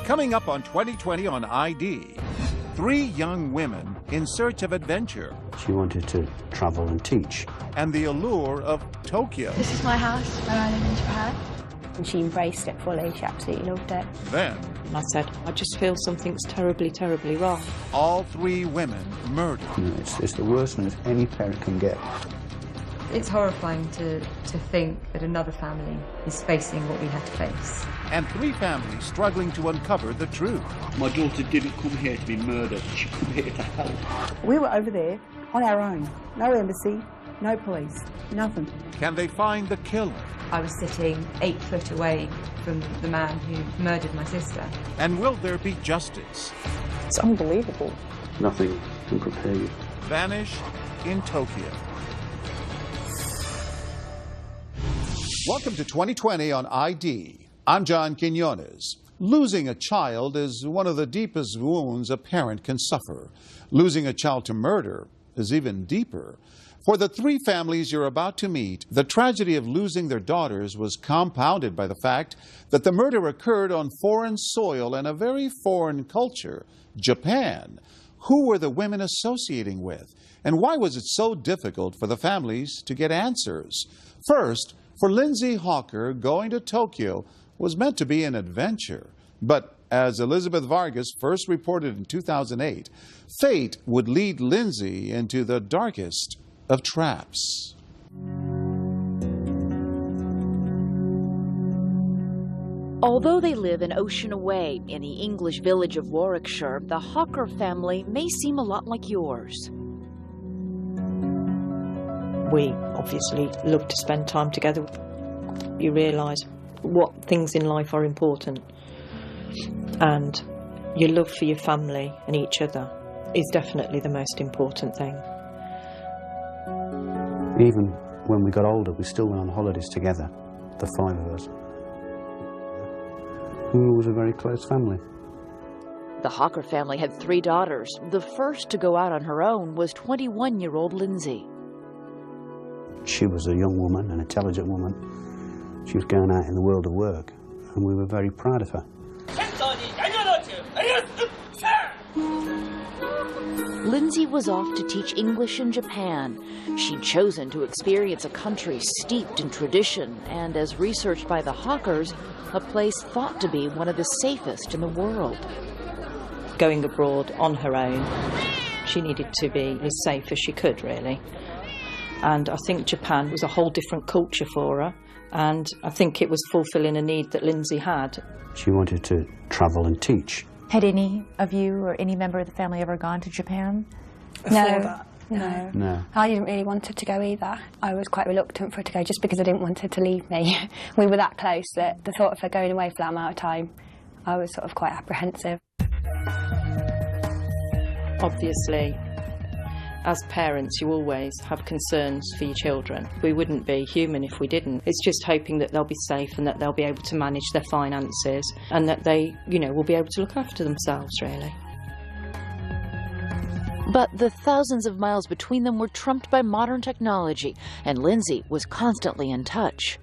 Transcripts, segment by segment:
Coming up on 2020 on ID, 3 young women in search of adventure. She wanted to travel and teach. And the allure of Tokyo. This is my house where I live in Japan. And she embraced it fully. She absolutely loved it. Then, I said, I just feel something's terribly, terribly wrong. all 3 women murdered. You know, it's the worst news any parent can get. It's horrifying to think that another family is facing what we had to face. And 3 families struggling to uncover the truth. My daughter didn't come here to be murdered. She came here to help. We were over there on our own. No embassy, no police, nothing. Can they find the killer? I was sitting 8 foot away from the man who murdered my sister. And will there be justice? It's unbelievable. Nothing can prepare you. Vanished in Tokyo. Welcome to 2020 on ID. I'm John Quinones. Losing a child is one of the deepest wounds a parent can suffer. Losing a child to murder is even deeper. For the 3 families you're about to meet, the tragedy of losing their daughters was compounded by the fact that the murder occurred on foreign soil and a very foreign culture, Japan. Who were the women associating with? And why was it so difficult for the families to get answers? First, for Lindsay Hawker, going to Tokyo was meant to be an adventure. But as Elizabeth Vargas first reported in 2008, fate would lead Lindsay into the darkest of traps. Although they live an ocean away in the English village of Warwickshire, the Hawker family may seem a lot like yours. We obviously love to spend time together. You realise what things in life are important, and your love for your family and each other is definitely the most important thing. Even when we got older, we still went on holidays together, the 5 of us. We was a very close family. The Hawker family had 3 daughters. The first to go out on her own was 21-year-old Lindsay. She was a young woman, an intelligent woman. She was going out in the world of work, and we were very proud of her. Lindsay was off to teach English in Japan. She'd chosen to experience a country steeped in tradition and, as researched by the Hawkers, a place thought to be one of the safest in the world. Going abroad on her own, she needed to be as safe as she could, really. And I think Japan was a whole different culture for her, and I think it was fulfilling a need that Lindsay had. She wanted to travel and teach. Had any of you or any member of the family ever gone to Japan? No. I didn't really want her to go either. I was quite reluctant for her to go just because I didn't want her to leave me. We were that close that the thought of her going away for that amount of time, I was sort of quite apprehensive. Obviously, as parents, you always have concerns for your children. We wouldn't be human if we didn't. It's just hoping that they'll be safe and that they'll be able to manage their finances and that they, will be able to look after themselves, really. But the thousands of miles between them were trumped by modern technology, and Lindsay was constantly in touch.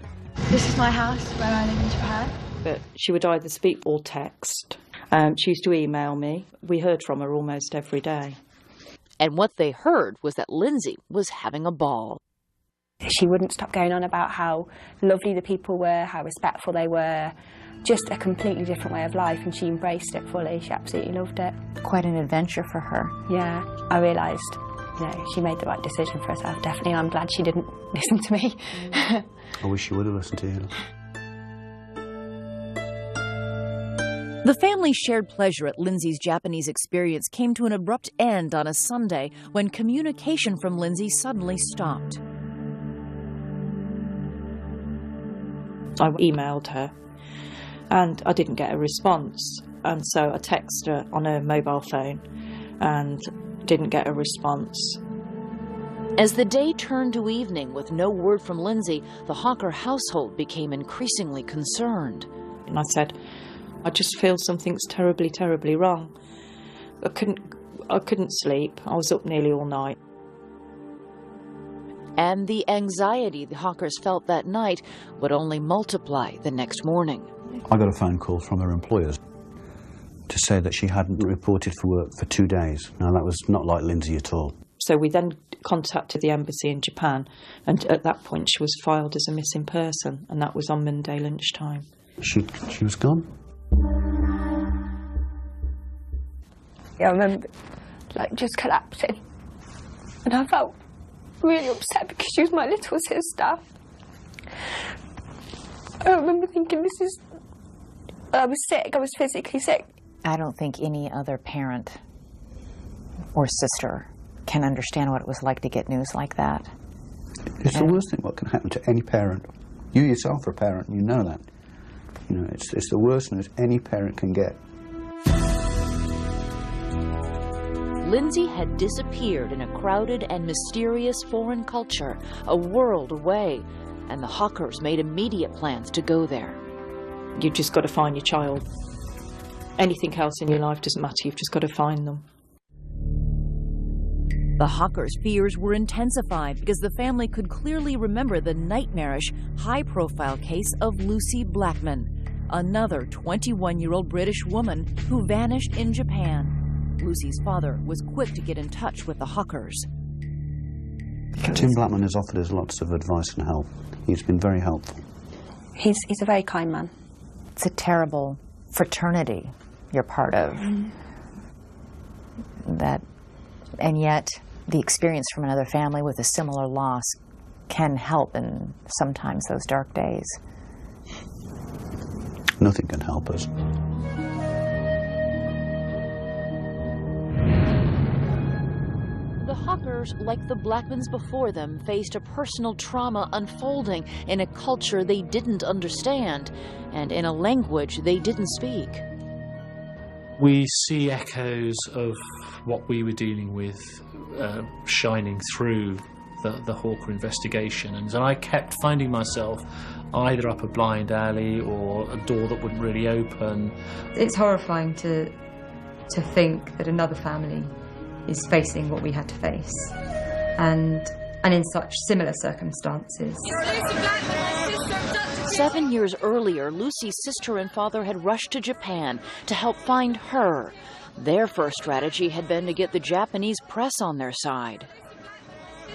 This is my house where I live in Japan. But she would either speak or text. She used to email me. We heard from her almost every day. And what they heard was that Lindsay was having a ball. She wouldn't stop going on about how lovely the people were, how respectful they were, just a completely different way of life, and she embraced it fully. She absolutely loved it. Quite an adventure for her. Yeah, I realised, she made the right decision for herself, definitely. I'm glad she didn't listen to me. I wish she would have listened to you. The family's shared pleasure at Lindsay's Japanese experience came to an abrupt end on a Sunday when communication from Lindsay suddenly stopped. I emailed her and I didn't get a response, and so I texted her on her mobile phone and didn't get a response. As the day turned to evening with no word from Lindsay, the Hawker household became increasingly concerned. And I said, I just feel something's terribly, terribly wrong. I couldn't sleep. I was up nearly all night. And the anxiety the Hawkers felt that night would only multiply the next morning. I got a phone call from her employers. to say that she hadn't reported for work for 2 days. Now, that was not like Lindsay at all. So we then contacted the embassy in Japan, and at that point she was filed as a missing person, and that was on Monday lunchtime. She was gone? Yeah, I remember, like, just collapsing. And I felt really upset because she was my little sister. I remember thinking, I was sick, I was physically sick. I don't think any other parent or sister can understand what it was like to get news like that. It's the worst thing what can happen to any parent. You yourself are a parent, you know that. You know, it's the worst news any parent can get. Lindsay had disappeared in a crowded and mysterious foreign culture, a world away, and the Hawkers made immediate plans to go there. You've just got to find your child. Anything else in your life doesn't matter, you've just got to find them. The Hawkers' fears were intensified because the family could clearly remember the nightmarish, high-profile case of Lucy Blackman, another 21-year-old British woman who vanished in Japan. Lucy's father was quick to get in touch with the Hawkers. Tim Blackman has offered us lots of advice and help. He's been very helpful. He's a very kind man. It's a terrible fraternity you're part of. And yet, the experience from another family with a similar loss can help in sometimes those dark days. Nothing can help us. The Hawkers, like the Blackmans before them, faced a personal trauma unfolding in a culture they didn't understand and in a language they didn't speak. We see echoes of what we were dealing with shining through the Hawker investigation, and I kept finding myself either up a blind alley or a door that wouldn't really open. It's horrifying to think that another family is facing what we had to face, and in such similar circumstances. 7 years earlier, Lucy's sister and father had rushed to Japan to help find her. Their first strategy had been to get the Japanese press on their side.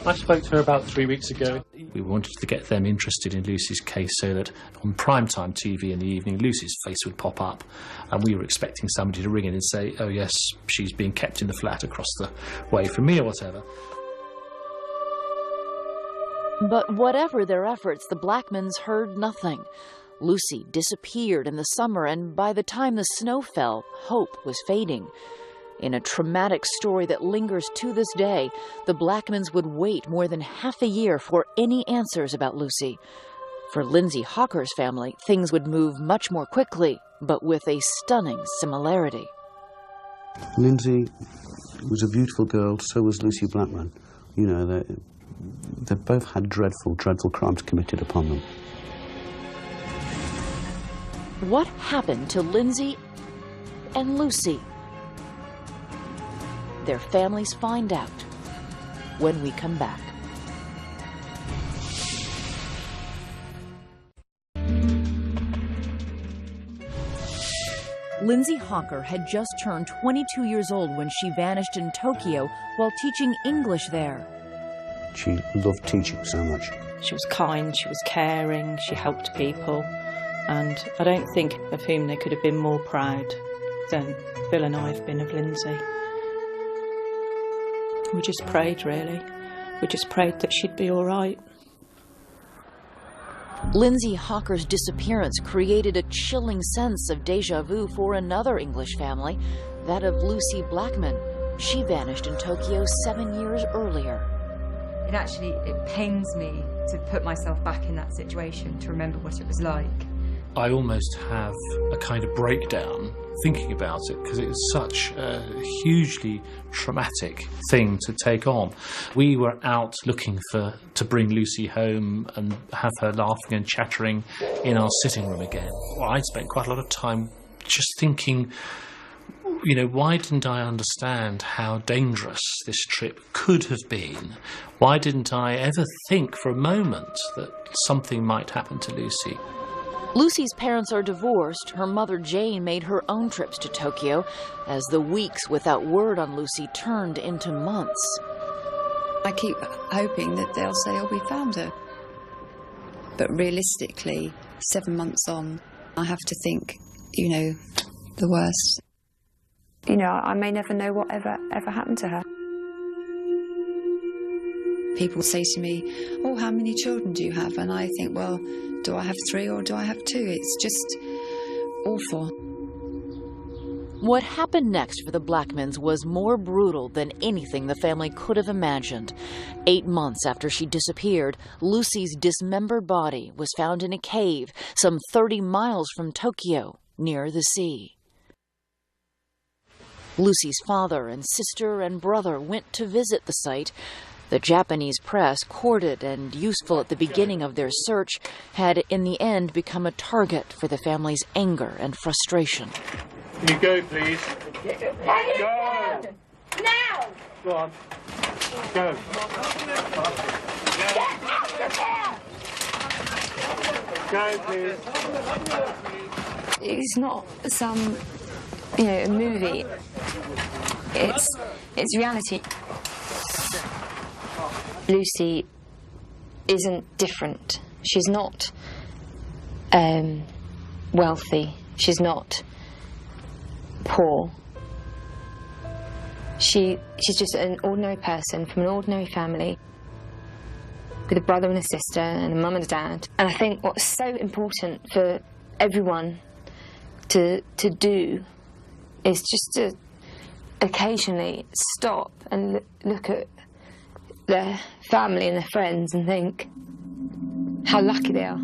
I spoke to her about 3 weeks ago. We wanted to get them interested in Lucy's case so that on primetime TV in the evening, Lucy's face would pop up, and we were expecting somebody to ring in and say, oh yes, she's being kept in the flat across the way from me or whatever. But whatever their efforts, the Blackmans heard nothing. Lucy disappeared in the summer, and by the time the snow fell, hope was fading. In a traumatic story that lingers to this day, the Blackmans would wait more than half a year for any answers about Lucy. For Lindsay Hawker's family, things would move much more quickly, but with a stunning similarity. Lindsay was a beautiful girl, so was Lucy Blackman. You know, they both had dreadful, dreadful crimes committed upon them. What happened to Lindsay and Lucy? Their families find out when we come back. Lindsay Hawker had just turned 22 years old when she vanished in Tokyo while teaching English there. She loved teaching so much. She was kind, she was caring, she helped people, and I don't think of whom they could have been more proud than Bill and I have been of Lindsay. We just prayed, really. We just prayed that she'd be all right. Lindsay Hawker's disappearance created a chilling sense of déjà vu for another English family, that of Lucy Blackman. She vanished in Tokyo 7 years earlier. It pains me to put myself back in that situation, to remember what it was like. I almost have a kind of breakdown thinking about it, because it was such a hugely traumatic thing to take on. We were out looking to bring Lucy home and have her laughing and chattering in our sitting room again. Well, I'd spent quite a lot of time just thinking, you know, why didn't I understand how dangerous this trip could have been? Why didn't I ever think for a moment that something might happen to Lucy? Lucy's parents are divorced. Her mother, Jane, made her own trips to Tokyo as the weeks without word on Lucy turned into months. I keep hoping that they'll say, oh, we found her. But realistically, 7 months on, I have to think, you know, the worst. You know, I may never know what ever happened to her. People say to me, oh, how many children do you have? And I think, well, do I have 3 or do I have 2? It's just awful. What happened next for the Blackmans was more brutal than anything the family could have imagined. 8 months after she disappeared, Lucy's dismembered body was found in a cave some 30 miles from Tokyo, near the sea. Lucy's father and sister and brother went to visit the site. The Japanese press, courted and useful at the beginning of their search, had in the end become a target for the family's anger and frustration. Can you go, please? Go! Now! Go on. Go. Go, please. It's not some, you know, a movie. It's reality. Lucy isn't different. She's not wealthy. She's not poor. She's just an ordinary person from an ordinary family with a brother and a sister and a mum and a dad. And I think what's so important for everyone to do is just to occasionally stop and look at their family and their friends and think how lucky they are.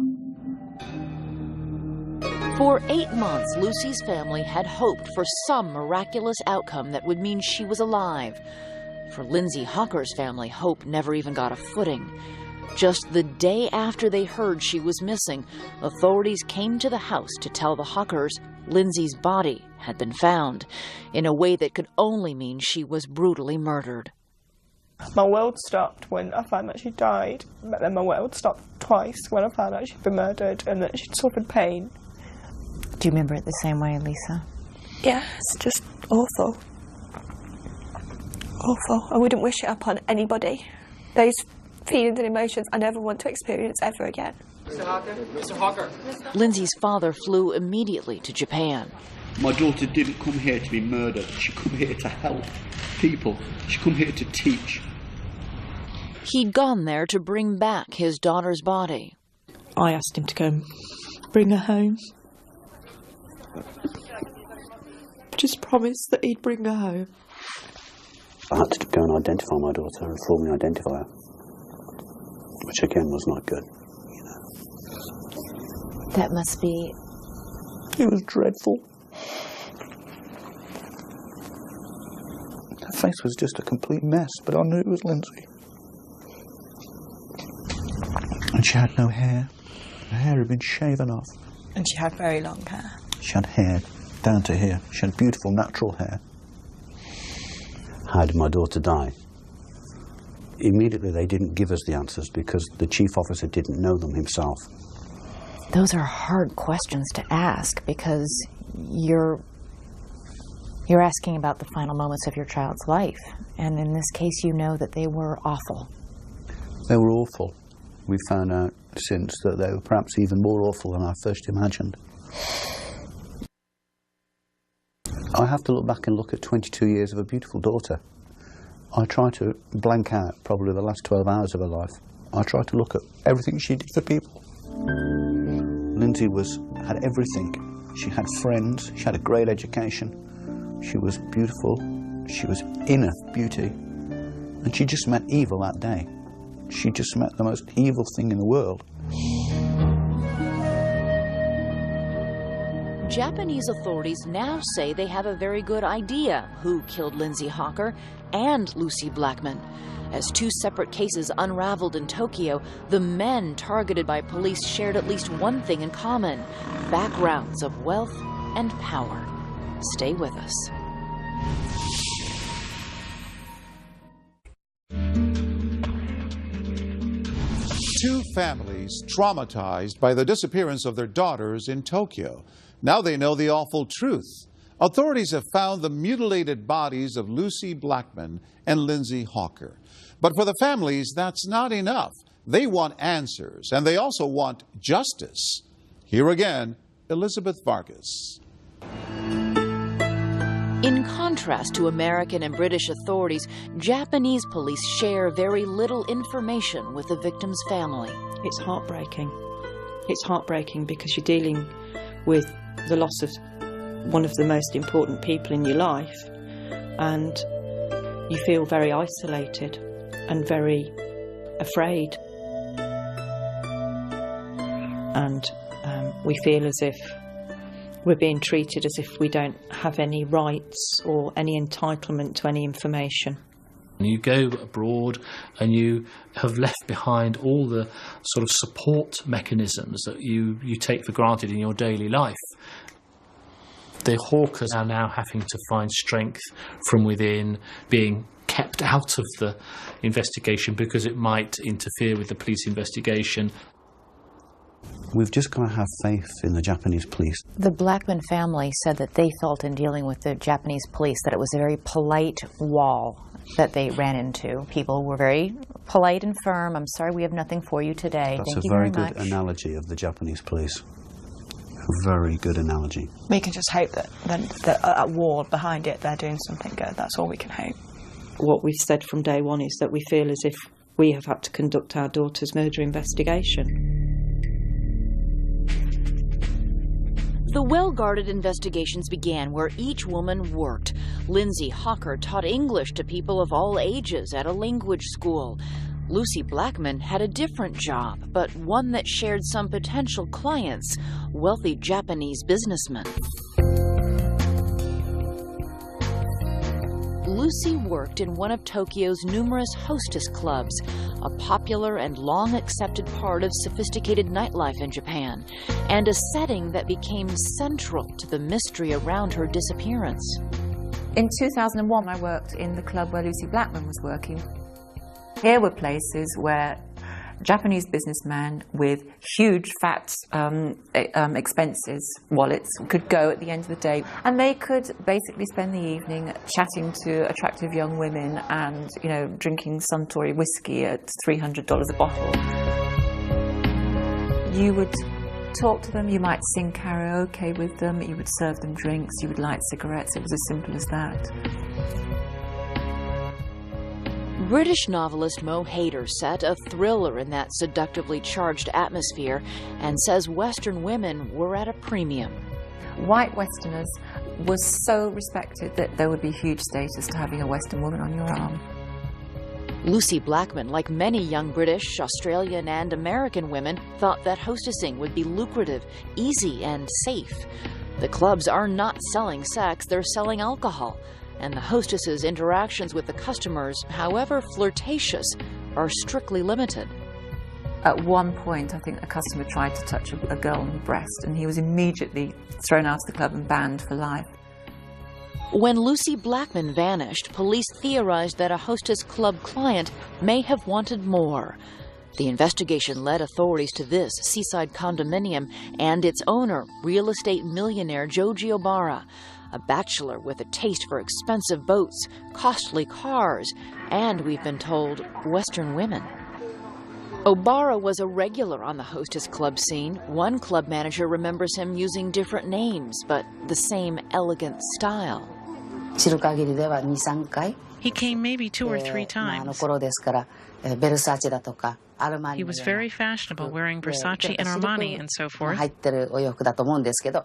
For 8 months, Lucy's family had hoped for some miraculous outcome that would mean she was alive. For Lindsay Hocker's family, hope never even got a footing. Just the day after they heard she was missing, authorities came to the house to tell the Hockers Lindsay's body had been found, in a way that could only mean she was brutally murdered. My world stopped when I found that she died, but then my world stopped twice when I found out she'd been murdered and that she'd suffered pain. Do you remember it the same way, Lisa? Yeah, it's just awful. Awful. I wouldn't wish it upon anybody. Those feelings and emotions I never want to experience ever again. Mr. Hocker? Mr. Hocker? Lindsay's father flew immediately to Japan. My daughter didn't come here to be murdered. She come here to help people. She come here to teach. He'd gone there to bring back his daughter's body. I asked him to go and bring her home. Just promised that he'd bring her home. I had to go and identify my daughter and formally identify her, which again was not good. You know. That must be... It was dreadful. Her face was just a complete mess, but I knew it was Lindsay. And she had no hair. Her hair had been shaven off. And she had very long hair. She had hair down to here. She had beautiful natural hair. How did my daughter die? Immediately they didn't give us the answers because the chief officer didn't know them himself. Those are hard questions to ask because you're asking about the final moments of your child's life. And in this case, you know that they were awful. They were awful. We found out since that they were perhaps even more awful than I first imagined. I have to look back and look at 22 years of a beautiful daughter. I try to blank out probably the last 12 hours of her life. I try to look at everything she did for people. Lindsay had everything. She had friends, she had a great education, she was beautiful, she was inner beauty, and she just met evil that day. She just met the most evil thing in the world. Japanese authorities now say they have a very good idea who killed Lindsay Hocker and Lucy Blackman. As 2 separate cases unraveled in Tokyo, the men targeted by police shared at least one thing in common: backgrounds of wealth and power. Stay with us. Two families traumatized by the disappearance of their daughters in Tokyo. Now they know the awful truth. Authorities have found the mutilated bodies of Lucy Blackman and Lindsay Hawker. But for the families, that's not enough. They want answers, and they also want justice. Here again, Elizabeth Vargas. In contrast to American and British authorities, Japanese police share very little information with the victim's family. It's heartbreaking. It's heartbreaking because you're dealing with the loss of one of the most important people in your life, and you feel very isolated and very afraid. And we feel as if we're being treated as if we don't have any rights or any entitlement to any information. You go abroad and you have left behind all the sort of support mechanisms that you take for granted in your daily life. The Hawkers are now having to find strength from within, being kept out of the investigation because it might interfere with the police investigation. We've just got to have faith in the Japanese police. The Blackman family said that they felt in dealing with the Japanese police that it was a very polite wall that they ran into. People were very polite and firm. I'm sorry, we have nothing for you today. That's Thank a you very very good much. analogy of the Japanese police. A very good analogy. We can just hope that a wall behind it, they're doing something good. That's all we can hope. What we've said from day one is that we feel as if we have had to conduct our daughter's murder investigation. The well-guarded investigations began where each woman worked. Lindsay Hawker taught English to people of all ages at a language school. Lucy Blackman had a different job, but one that shared some potential clients, wealthy Japanese businessmen. Lucy worked in one of Tokyo's numerous hostess clubs, a popular and long-accepted part of sophisticated nightlife in Japan, and a setting that became central to the mystery around her disappearance. In 2001, I worked in the club where Lucy Blackman was working. Here were places where Japanese businessmen with huge, fat expenses, wallets, could go at the end of the day, and they could basically spend the evening chatting to attractive young women and, you know, drinking Suntory whiskey at $300 a bottle. You would talk to them, you might sing karaoke with them, you would serve them drinks, you would light cigarettes. It was as simple as that. British novelist Mo Hayder set a thriller in that seductively charged atmosphere and says Western women were at a premium. White Westerners were so respected that there would be huge status to having a Western woman on your arm. Lucy Blackman, like many young British, Australian and American women, thought that hostessing would be lucrative, easy and safe. The clubs are not selling sex, they're selling alcohol. And the hostesses' interactions with the customers, however flirtatious, are strictly limited. At one point, I think a customer tried to touch a girl on the breast, and he was immediately thrown out of the club and banned for life. When Lucy Blackman vanished, police theorized that a hostess club client may have wanted more. The investigation led authorities to this seaside condominium and its owner, real estate millionaire Joji Obara, a bachelor with a taste for expensive boats, costly cars, and, we've been told, Western women. Obara was a regular on the hostess club scene. One club manager remembers him using different names, but the same elegant style. He came maybe 2 or 3 times. He was very fashionable, wearing Versace and Armani and so forth.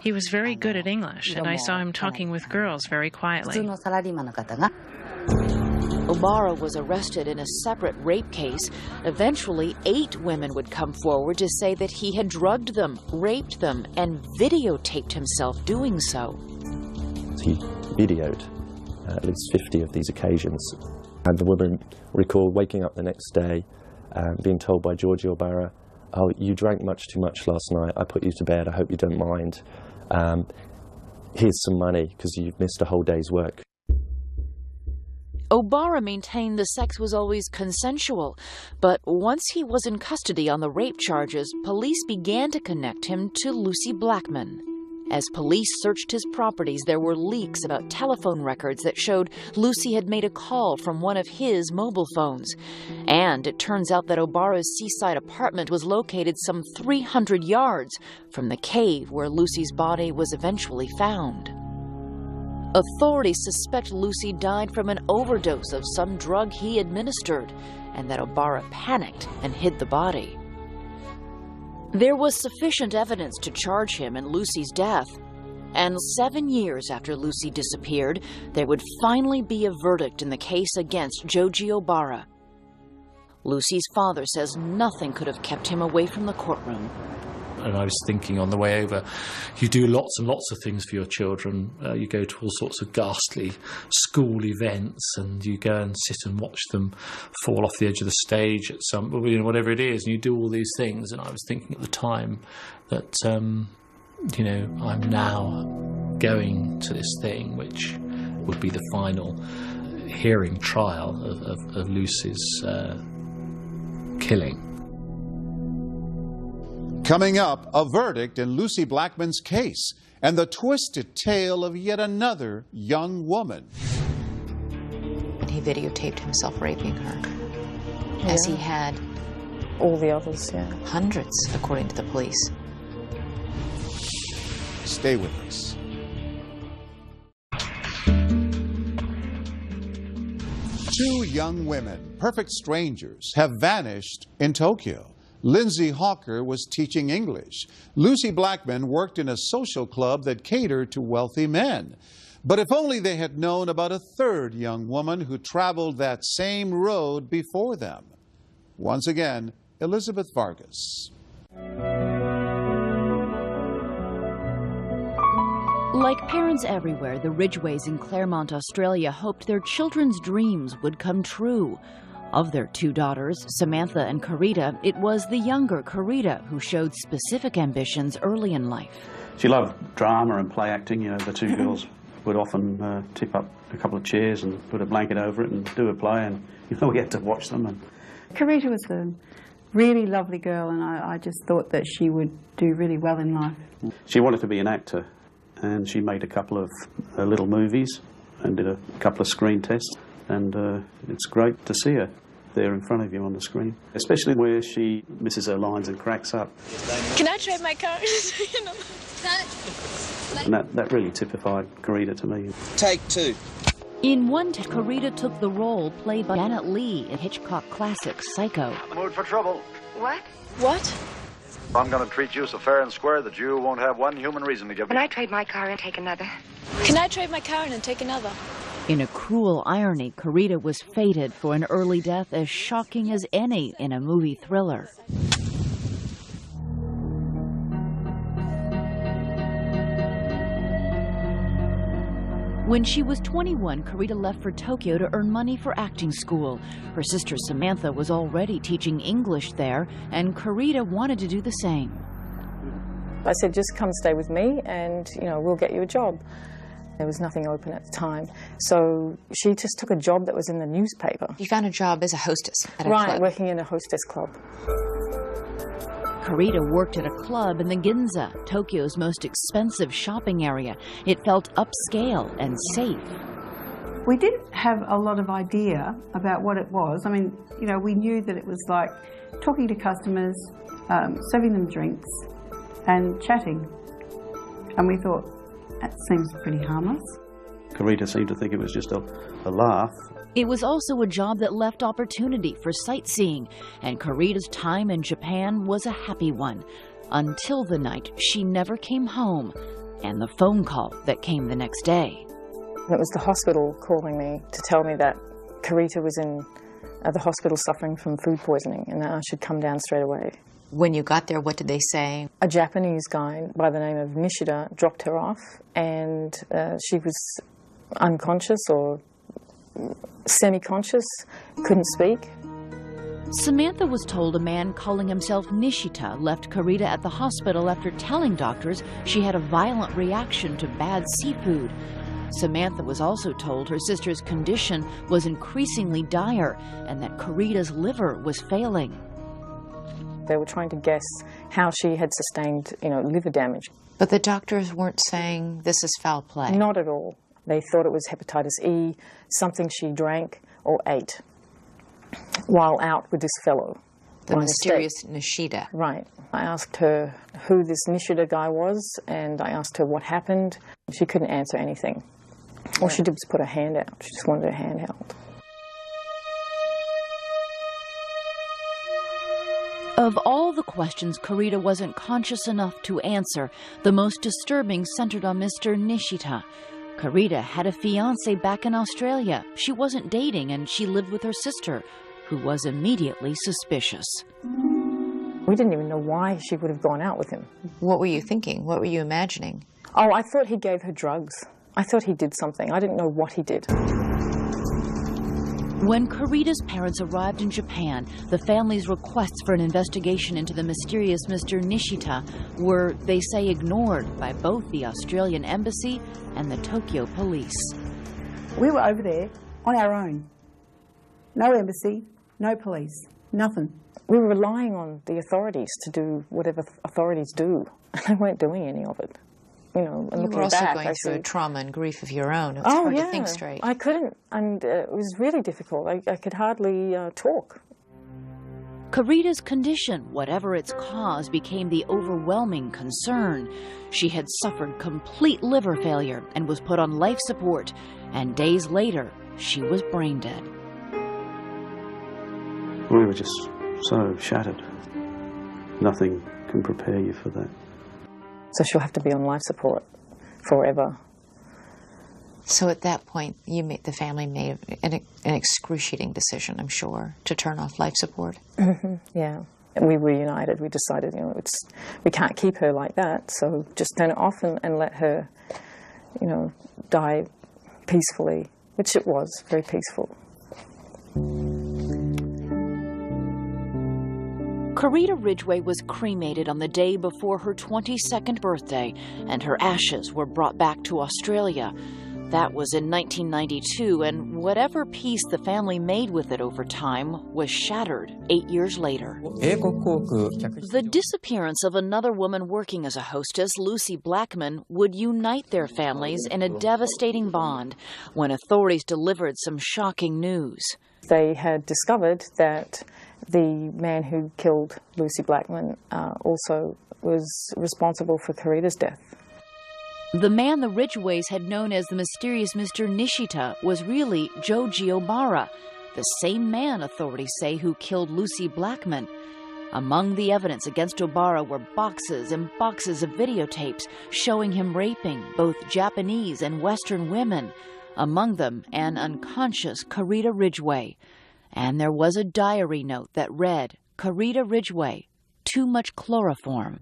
He was very good at English, and I saw him talking with girls very quietly. Obara was arrested in a separate rape case. Eventually, 8 women would come forward to say that he had drugged them, raped them, and videotaped himself doing so. He videoed at least 50 of these occasions. And the women recall waking up the next day being told by Joji Obara, "Oh, you drank much too much last night. I put you to bed. I hope you don't mind. Here's some money because you've missed a whole day's work." Obara maintained the sex was always consensual, but once he was in custody on the rape charges, police began to connect him to Lucy Blackman. As police searched his properties, there were leaks about telephone records that showed Lucy had made a call from one of his mobile phones. And it turns out that Obara's seaside apartment was located some 300 yards from the cave where Lucy's body was eventually found. Authorities suspect Lucy died from an overdose of some drug he administered, and that Obara panicked and hid the body. There was sufficient evidence to charge him in Lucy's death, and 7 years after Lucy disappeared, there would finally be a verdict in the case against Joji Obara. Lucy's father says nothing could have kept him away from the courtroom. And I was thinking on the way over, you do lots and lots of things for your children. You go to all sorts of ghastly school events, and you go and sit and watch them fall off the edge of the stage at some, whatever it is, and you do all these things. And I was thinking at the time that, I'm now going to this thing, which would be the final hearing trial of Lucy's killing. Coming up, a verdict in Lucy Blackman's case and the twisted tale of yet another young woman. He videotaped himself raping her, as he had all the others, hundreds, according to the police. Stay with us. Two young women, perfect strangers, have vanished in Tokyo. Lindsay Hawker was teaching English. Lucy Blackman worked in a social club that catered to wealthy men. But if only they had known about a third young woman who traveled that same road before them. Once again, Elizabeth Vargas. Like parents everywhere, the Ridgeways in Claremont, Australia hoped their children's dreams would come true. Of their two daughters, Samantha and Carita, it was the younger Carita who showed specific ambitions early in life. She loved drama and play acting. The two girls would often tip up a couple of chairs and put a blanket over it and do a play, and we had to watch them. And Carita was a really lovely girl, and I just thought that she would do really well in life. She wanted to be an actor, and she made a couple of little movies and did a couple of screen tests. And it's great to see her there in front of you on the screen, especially where she misses her lines and cracks up. Can I trade my car? And that really typified Carita to me. Take two. In one take, Carita took the role played by Janet Leigh in Hitchcock classic Psycho. Mood for trouble. What? What? I'm going to treat you so fair and square that you won't have one human reason to give me. Can I trade my car and take another? Can I trade my car and take another? In a cruel irony, Carita was fated for an early death as shocking as any in a movie thriller. When she was 21, Carita left for Tokyo to earn money for acting school. Her sister Samantha was already teaching English there, and Carita wanted to do the same. I said, just come stay with me and, we'll get you a job. There was nothing open at the time, so she just took a job that was in the newspaper. You found a job as a hostess at a club? Right, working in a hostess club. Carita worked at a club in the Ginza, Tokyo's most expensive shopping area. It felt upscale and safe. We didn't have a lot of idea about what it was. I mean, we knew that it was like talking to customers, serving them drinks and chatting. And we thought, that seems pretty harmless. Carita seemed to think it was just a laugh. It was also a job that left opportunity for sightseeing, and Carita's time in Japan was a happy one, until the night she never came home, and the phone call that came the next day. It was the hospital calling me to tell me that Carita was in the hospital suffering from food poisoning and that I should come down straight away. When you got there, what did they say? A Japanese guy by the name of Nishida dropped her off, and she was unconscious or semi-conscious, couldn't speak. Samantha was told a man calling himself Nishita left Carita at the hospital after telling doctors she had a violent reaction to bad seafood. Samantha was also told her sister's condition was increasingly dire and that Carita's liver was failing. They were trying to guess how she had sustained, liver damage. But the doctors weren't saying this is foul play? Not at all. They thought it was hepatitis E, something she drank or ate while out with this fellow. The mysterious Nishida. Right. I asked her who this Nishida guy was, and I asked her what happened. She couldn't answer anything. All she did was put her hand out. She just wanted her hand held. Of all the questions Carita wasn't conscious enough to answer, the most disturbing centered on Mr. Nishita. Carita had a fiancé back in Australia. She wasn't dating, and she lived with her sister, who was immediately suspicious. We didn't even know why she would have gone out with him. What were you thinking? What were you imagining? Oh, I thought he gave her drugs. I thought he did something. I didn't know what he did. When Carita's parents arrived in Japan, the family's requests for an investigation into the mysterious Mr. Nishita were, they say, ignored by both the Australian embassy and the Tokyo police. We were over there on our own. No embassy, no police, nothing. We were relying on the authorities to do whatever authorities do, and they weren't doing any of it. And you were also going through a trauma and grief of your own. It was hard to think straight. I couldn't, and it was really difficult. I could hardly talk. Carita's condition, whatever its cause, became the overwhelming concern. She had suffered complete liver failure and was put on life support, and days later, she was brain dead. We were just so shattered. Nothing can prepare you for that. So she'll have to be on life support forever. So at that point, the family made an excruciating decision, I'm sure, to turn off life support. Mm-hmm. Yeah. And we were united. We decided, we can't keep her like that, so just turn it off and let her, die peacefully, which it was, very peaceful. Carita Ridgway was cremated on the day before her 22nd birthday, and her ashes were brought back to Australia. That was in 1992, and whatever peace the family made with it over time was shattered 8 years later. The disappearance of another woman working as a hostess, Lucy Blackman, would unite their families in a devastating bond when authorities delivered some shocking news. They had discovered that the man who killed Lucy Blackman also was responsible for Carita's death. The man the Ridgways had known as the mysterious Mr. Nishita was really Joji Obara, the same man, authorities say, who killed Lucy Blackman. Among the evidence against Obara were boxes and boxes of videotapes showing him raping both Japanese and Western women, among them an unconscious Carita Ridgway. And there was a diary note that read, "Carita Ridgway, too much chloroform."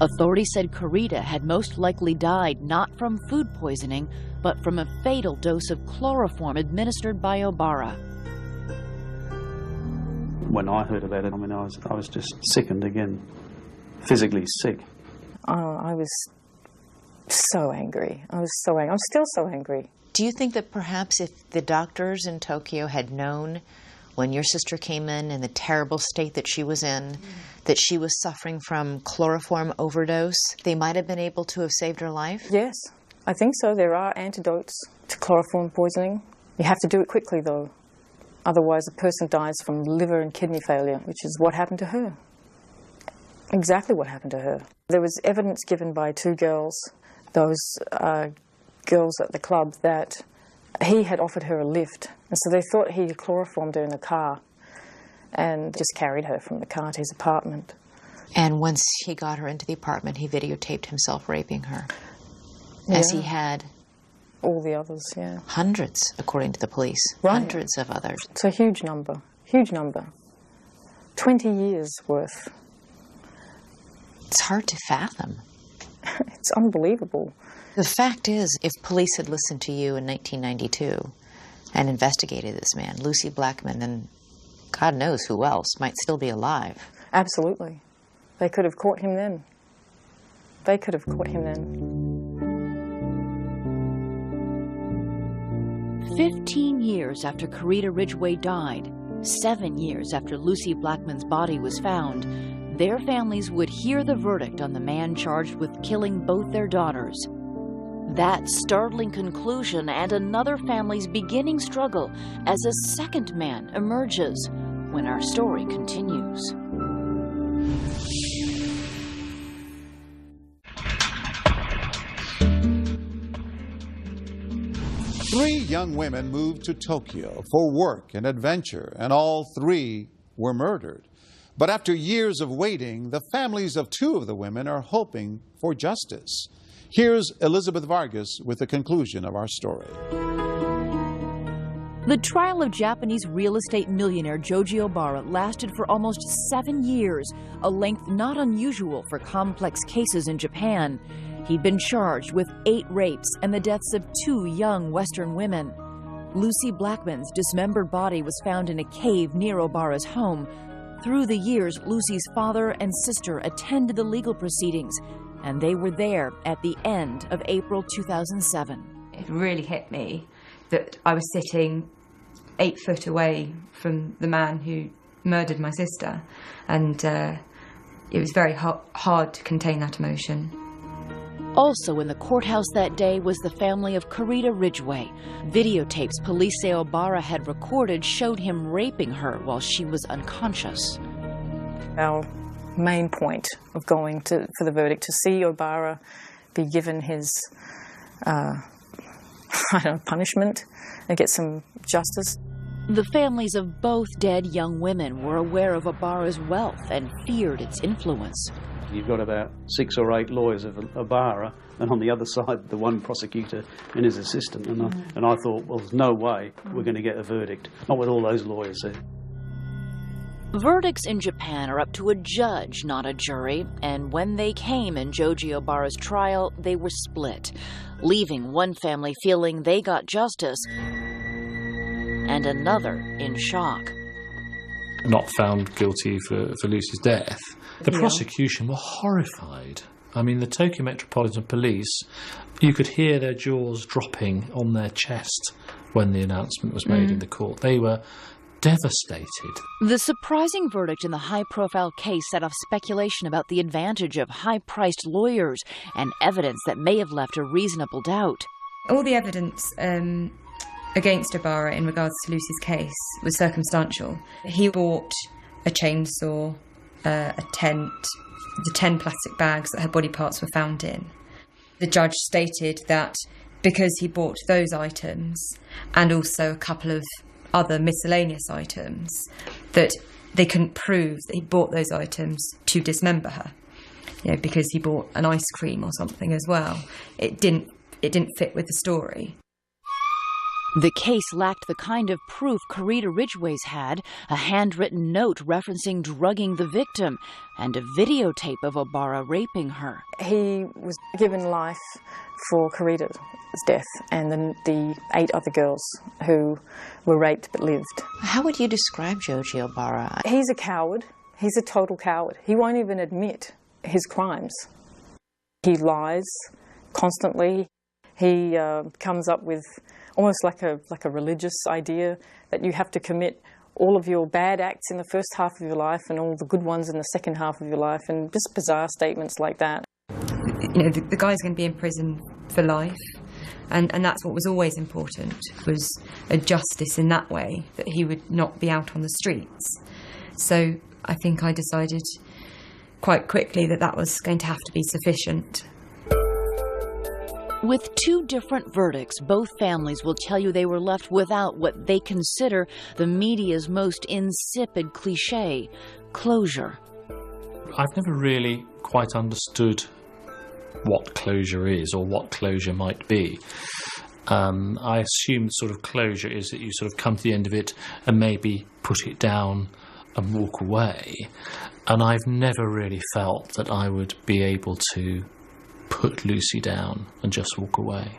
Authorities said Carita had most likely died not from food poisoning, but from a fatal dose of chloroform administered by Obara. When I heard about it, I was just sickened again, physically sick. I was so angry. I was so angry. I'm still so angry. Do you think that perhaps if the doctors in Tokyo had known when your sister came in the terrible state that she was in, that she was suffering from chloroform overdose, they might have been able to have saved her life? Yes, I think so. There are antidotes to chloroform poisoning. You have to do it quickly, though. Otherwise, a person dies from liver and kidney failure, which is what happened to her. Exactly what happened to her. There was evidence given by two girls, those girls at the club, that he had offered her a lift, and so they thought he had chloroformed her in the car and just carried her from the car to his apartment. And once he got her into the apartment, he videotaped himself raping her, as he had all the others, yeah. Hundreds, according to the police. Right. Hundreds of others. It's a huge number, huge number. 20 years worth. It's hard to fathom. It's unbelievable. The fact is, if police had listened to you in 1992 and investigated this man, Lucy Blackman, then God knows who else might still be alive. Absolutely. They could have caught him then. They could have caught him then. 15 years after Karita Ridgway died, 7 years after Lucy Blackman's body was found, their families would hear the verdict on the man charged with killing both their daughters. That startling conclusion and another family's beginning struggle as a second man emerges when our story continues. Three young women moved to Tokyo for work and adventure, and all three were murdered. But after years of waiting, the families of two of the women are hoping for justice. Here's Elizabeth Vargas with the conclusion of our story. The trial of Japanese real estate millionaire Joji Obara lasted for almost 7 years, a length not unusual for complex cases in Japan. He'd been charged with 8 rapes and the deaths of 2 young Western women. Lucy Blackman's dismembered body was found in a cave near Obara's home. Through the years, Lucy's father and sister attended the legal proceedings, and they were there at the end of April 2007. It really hit me that I was sitting 8 foot away from the man who murdered my sister, and it was very hard to contain that emotion. Also in the courthouse that day was the family of Karita Ridgway. Videotapes police say Obara had recorded showed him raping her while she was unconscious. Our main point of going for the verdict, to see Obara be given his punishment and get some justice. The families of both dead young women were aware of Obara's wealth and feared its influence. You've got about 6 or 8 lawyers of Obara, and on the other side, the one prosecutor and his assistant. And I thought, well, there's no way we're going to get a verdict, not with all those lawyers there. Verdicts in Japan are up to a judge, not a jury, and when they came in Joji Obara's trial, they were split, leaving one family feeling they got justice and another in shock. Not found guilty for Lucy's death. The prosecution were horrified. I mean, the Tokyo Metropolitan Police, you could hear their jaws dropping on their chest when the announcement was made in the court. They were devastated. The surprising verdict in the high-profile case set off speculation about the advantage of high-priced lawyers and evidence that may have left a reasonable doubt. All the evidence against Obara in regards to Lucy's case was circumstantial. He bought a chainsaw, a tent, the 10 plastic bags that her body parts were found in. The judge stated that because he bought those items and also a couple of other miscellaneous items, that they couldn't prove that he bought those items to dismember her. You know, because he bought an ice cream or something as well. It didn't fit with the story. The case lacked the kind of proof Karita Ridgway's had, a handwritten note referencing drugging the victim, and a videotape of Obara raping her. He was given life for Karita's death and the 8 other girls who were raped but lived. How would you describe Joji Obara? He's a coward. He's a total coward. He won't even admit his crimes. He lies constantly. He comes up with almost like a religious idea that you have to commit all of your bad acts in the first half of your life and all the good ones in the second half of your life, and just bizarre statements like that. You know, the guy's going to be in prison for life, and that's what was always important, was a justice in that way, that he would not be out on the streets. So I think I decided quite quickly that that was going to have to be sufficient. With 2 different verdicts, both families will tell you they were left without what they consider the media's most insipid cliché, closure. I've never really quite understood what closure is or what closure might be. I assume sort of closure is that you sort of come to the end of it and maybe put it down and walk away. And I've never really felt that I would be able to put Lucy down and just walk away.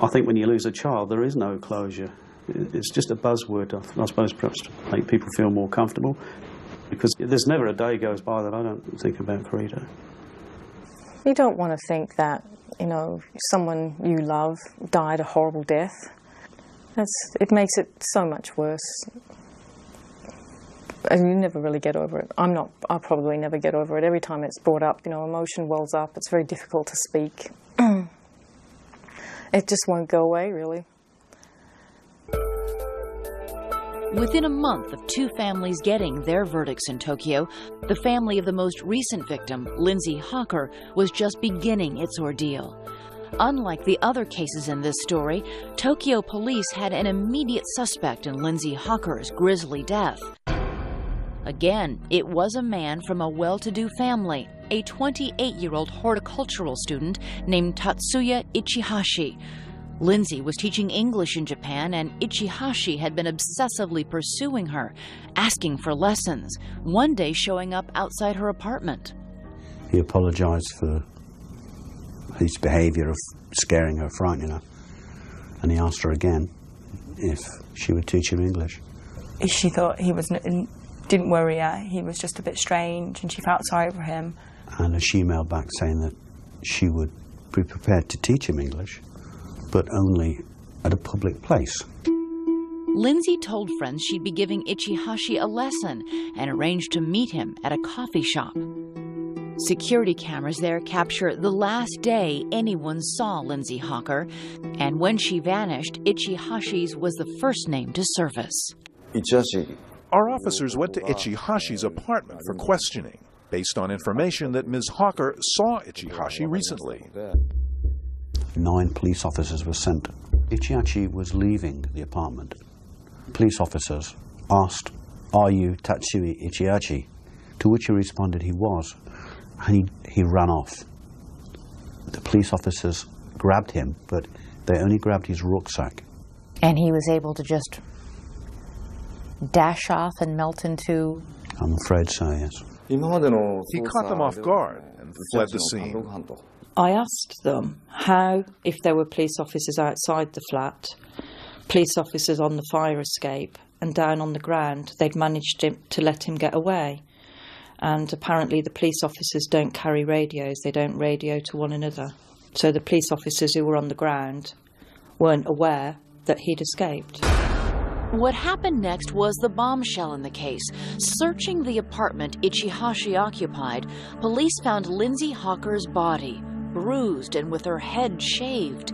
I think when you lose a child, there is no closure. It's just a buzzword, I suppose, perhaps to make people feel more comfortable, because there's never a day goes by that I don't think about Karita. You don't want to think that, you know, someone you love died a horrible death. It makes it so much worse. And you never really get over it. I'll probably never get over it. Every time it's brought up, you know, emotion wells up. It's very difficult to speak. It just won't go away, really. Within a month of two families getting their verdicts in Tokyo, the family of the most recent victim, Lindsay Hawker, was just beginning its ordeal. Unlike the other cases in this story, Tokyo police had an immediate suspect in Lindsay Hawker's grisly death. Again, it was a man from a well-to-do family, a 28-year-old horticultural student named Tatsuya Ichihashi. Lindsay was teaching English in Japan, and Ichihashi had been obsessively pursuing her, asking for lessons, one day showing up outside her apartment. He apologized for his behavior of scaring her, frightening her, and he asked her again if she would teach him English. She thought he didn't worry her, he was just a bit strange, and she felt sorry for him. And she emailed back saying that she would be prepared to teach him English, but only at a public place. Lindsay told friends she'd be giving Ichihashi a lesson and arranged to meet him at a coffee shop. Security cameras there capture the last day anyone saw Lindsay Hawker, and when she vanished, Ichihashi's was the first name to surface. Our officers went to Ichihashi's apartment for questioning, based on information that Ms. Hawker saw Ichihashi recently. 9 police officers were sent. Ichihashi was leaving the apartment. Police officers asked, "Are you Tatsuya Ichihashi?" To which he responded he was, and he ran off. The police officers grabbed him, but they only grabbed his rucksack. And he was able to just dash off and melt into... I'm afraid so, yes. He caught them off guard and fled the scene. I asked them how, if there were police officers outside the flat, police officers on the fire escape, and down on the ground, they'd managed to let him get away. And apparently the police officers don't carry radios, they don't radio to one another. So the police officers who were on the ground weren't aware that he'd escaped. What happened next was the bombshell in the case. Searching the apartment Ichihashi occupied, police found Lindsay Hawker's body, bruised and with her head shaved.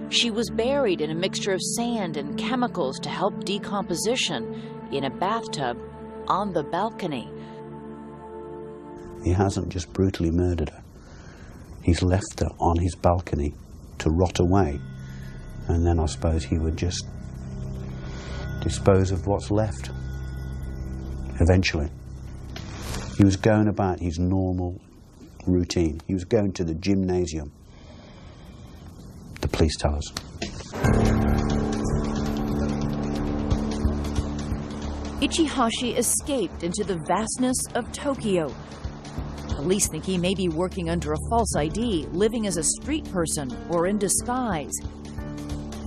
She was buried in a mixture of sand and chemicals to help decomposition in a bathtub on the balcony. He hasn't just brutally murdered her. He's left her on his balcony to rot away, and then I suppose he would just dispose of what's left eventually. He was going about his normal routine. He was going to the gymnasium, the police tell us. Ichihashi escaped into the vastness of Tokyo. Police think he may be working under a false ID, living as a street person or in disguise.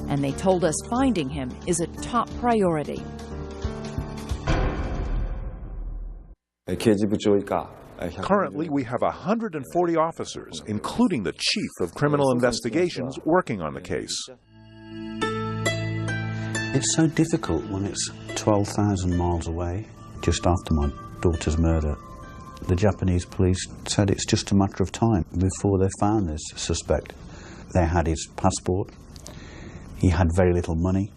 And they told us finding him is a top priority. Currently, we have 140 officers, including the Chief of Criminal Investigations, working on the case. It's so difficult when it's 12,000 miles away, just after my daughter's murder. The Japanese police said it's just a matter of time before they found this suspect. They had his passport. He had very little money.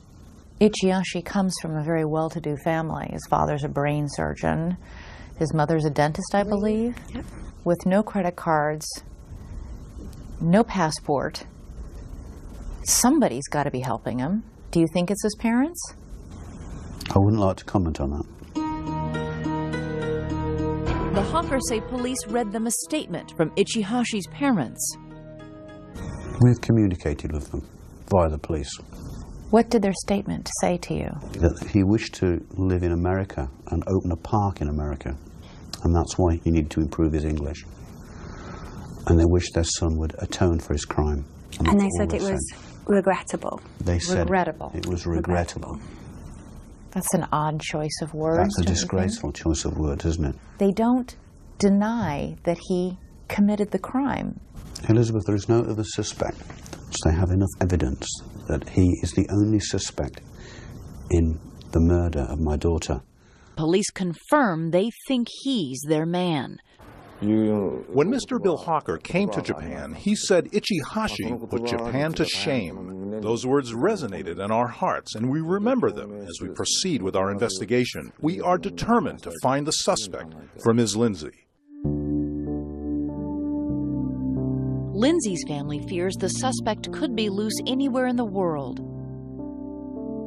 Ichihashi comes from a very well-to-do family. His father's a brain surgeon. His mother's a dentist, I believe. Yep. With no credit cards, no passport. Somebody's got to be helping him. Do you think it's his parents? I wouldn't like to comment on that. The Hawkers say police read them a statement from Ichihashi's parents. We've communicated with them via the police. What did their statement say to you? That he wished to live in America and open a park in America, and that's why he needed to improve his English. And they wished their son would atone for his crime. And they said it was regrettable. They said regrettable. It was regrettable. That's an odd choice of words. That's a disgraceful choice of words, isn't it? They don't deny that he committed the crime. Elizabeth, there is no other suspect. So they have enough evidence that he is the only suspect in the murder of my daughter. Police confirm they think he's their man. When Mr. Bill Hawker came to Japan, he said Ichihashi put Japan to shame. Those words resonated in our hearts, and we remember them as we proceed with our investigation. We are determined to find the suspect for Ms. Lindsay. Lindsay's family fears the suspect could be loose anywhere in the world.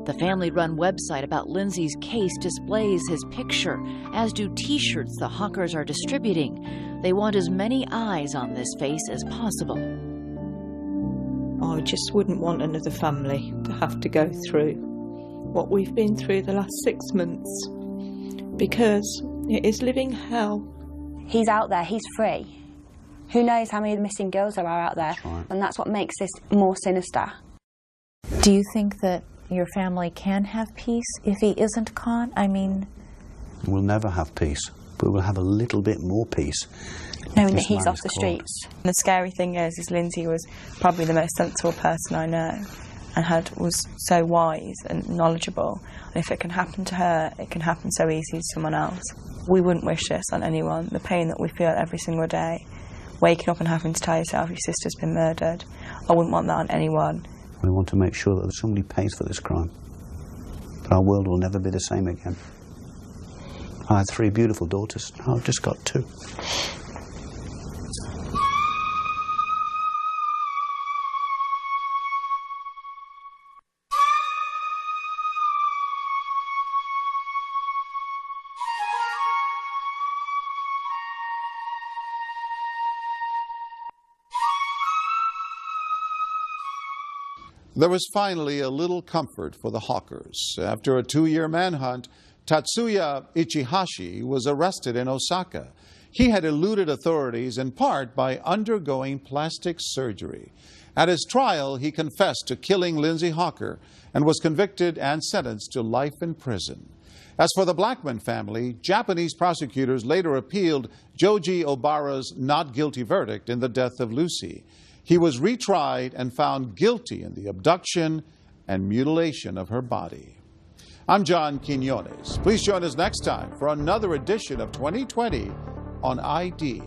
The family-run website about Lindsay's case displays his picture, as do T-shirts the Hawkers are distributing. They want as many eyes on this face as possible. I just wouldn't want another family to have to go through what we've been through the last 6 months, because it is living hell. He's out there, he's free. Who knows how many missing girls there are out there, and that's what makes this more sinister. Do you think that your family can have peace if he isn't caught? I mean... We'll never have peace, but we'll have a little bit more peace. Knowing that he's off the streets. The scary thing is Lindsay was probably the most sensible person I know, and was so wise and knowledgeable. And if it can happen to her, it can happen so easily to someone else. We wouldn't wish this on anyone. The pain that we feel every single day, waking up and having to tell yourself your sister's been murdered, I wouldn't want that on anyone. We want to make sure that somebody pays for this crime. But our world will never be the same again. I had 3 beautiful daughters. Now I've just got 2. There was finally a little comfort for the Hawkers. After a 2-year manhunt, Tatsuya Ichihashi was arrested in Osaka. He had eluded authorities in part by undergoing plastic surgery. At his trial, he confessed to killing Lindsay Hawker and was convicted and sentenced to life in prison. As for the Blackman family, Japanese prosecutors later appealed Joji Obara's not guilty verdict in the death of Lucy. He was retried and found guilty in the abduction and mutilation of her body. I'm John Quinones. Please join us next time for another edition of 2020 on ID.